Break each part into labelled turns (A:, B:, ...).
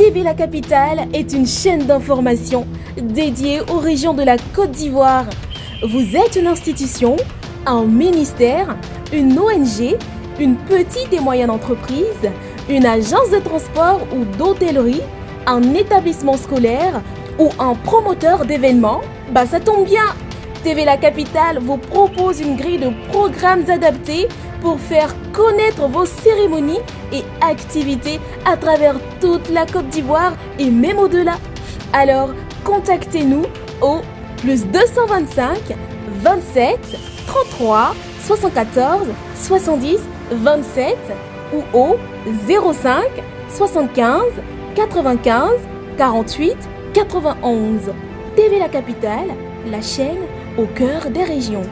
A: TV La Capitale est une chaîne d'information dédiée aux régions de la Côte d'Ivoire. Vous êtes une institution, un ministère, une ONG, une petite et moyenne entreprise, une agence de transport ou d'hôtellerie, un établissement scolaire ou un promoteur d'événements? Ça tombe bien! TV La Capitale vous propose une grille de programmes adaptés pour faire connaître vos cérémonies et activités à travers toute la Côte d'Ivoire et même au-delà. Alors, contactez-nous au +225 27 33 74 70 27 ou au 05 75 95 48 91. TV La Capitale, la chaîne au cœur des régions.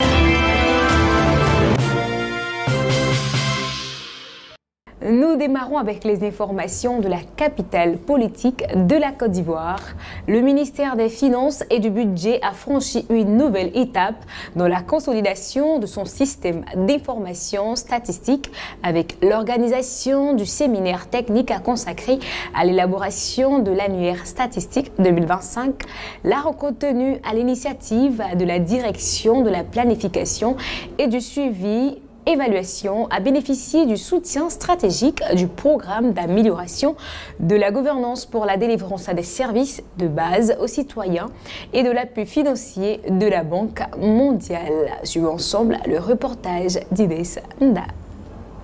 B: Nous démarrons avec les informations de la capitale politique de la Côte d'Ivoire. Le ministère des Finances et du Budget a franchi une nouvelle étape dans la consolidation de son système d'information statistique avec l'organisation du séminaire technique consacré à l'élaboration de l'annuaire statistique 2025. La rencontre tenue à l'initiative de la direction de la planification et du suivi évaluation a bénéficié du soutien stratégique du programme d'amélioration de la gouvernance pour la délivrance des services de base aux citoyens et de l'appui financier de la Banque mondiale. Suivons ensemble le reportage d'Inès Nda.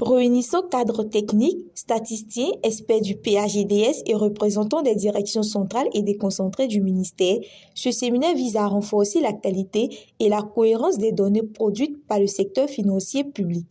C: Réunissant cadres techniques, statisticiens, experts du PAGDS et représentants des directions centrales et déconcentrées du ministère, ce séminaire vise à renforcer la qualité et la cohérence des données produites par le secteur financier public.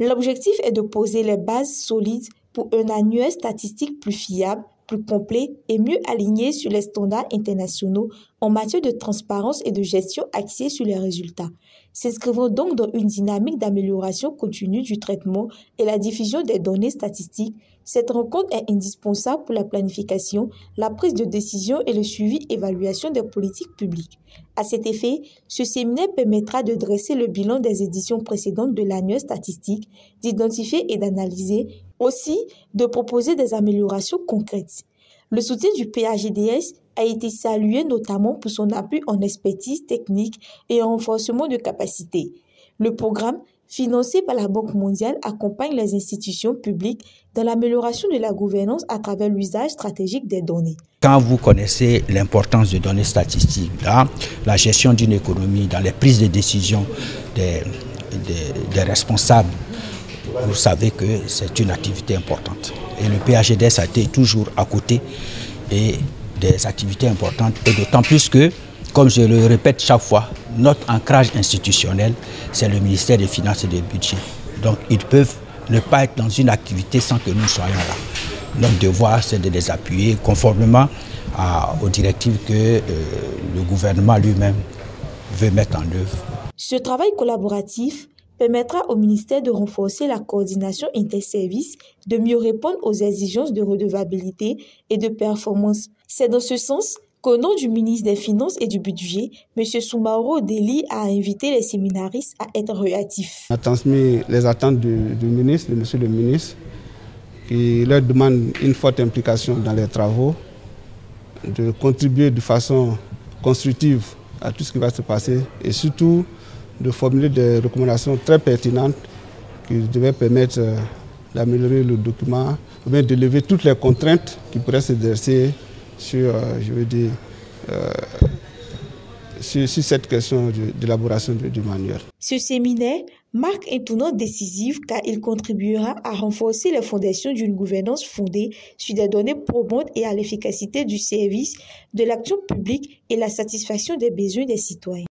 C: L'objectif est de poser les bases solides pour un annuaire statistique plus fiable, plus complet et mieux aligné sur les standards internationaux en matière de transparence et de gestion axée sur les résultats. S'inscrivant donc dans une dynamique d'amélioration continue du traitement et la diffusion des données statistiques, cette rencontre est indispensable pour la planification, la prise de décision et le suivi-évaluation des politiques publiques. À cet effet, ce séminaire permettra de dresser le bilan des éditions précédentes de l'annuaire statistique, d'identifier et d'analyser, aussi de proposer des améliorations concrètes. Le soutien du PAGDS a été salué notamment pour son appui en expertise technique et en renforcement de capacités. Le programme, financé par la Banque mondiale, accompagne les institutions publiques dans l'amélioration de la gouvernance à travers l'usage stratégique des données.
D: Quand vous connaissez l'importance des données statistiques, dans la gestion d'une économie, dans les prises de décision des responsables, vous savez que c'est une activité importante. Et le PAGDS a été toujours à côté et des activités importantes. Et d'autant plus que, comme je le répète chaque fois, notre ancrage institutionnel, c'est le ministère des Finances et du Budget. Donc ils peuvent ne pas être dans une activité sans que nous soyons là. Notre devoir, c'est de les appuyer conformément aux directives que le gouvernement lui-même veut mettre en œuvre.
C: Ce travail collaboratif permettra au ministère de renforcer la coordination interservices, de mieux répondre aux exigences de redevabilité et de performance. C'est dans ce sens qu'au nom du ministre des Finances et du Budget, M. Soumaoro Deli a invité les séminaristes à être réactifs.
E: On a transmis les attentes du ministre, de M. le ministre, qui leur demande une forte implication dans les travaux, de contribuer de façon constructive à tout ce qui va se passer et surtout de formuler des recommandations très pertinentes qui devaient permettre d'améliorer le document, ou bien de lever toutes les contraintes qui pourraient s'exercer sur, sur cette question d'élaboration du manuel.
C: Ce séminaire marque un tournant décisif car il contribuera à renforcer les fondations d'une gouvernance fondée sur des données probantes et à l'efficacité du service, de l'action publique et la satisfaction des besoins des citoyens.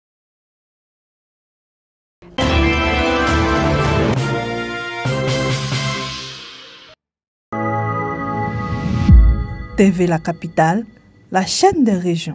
F: TV La Capitale, la chaîne des régions.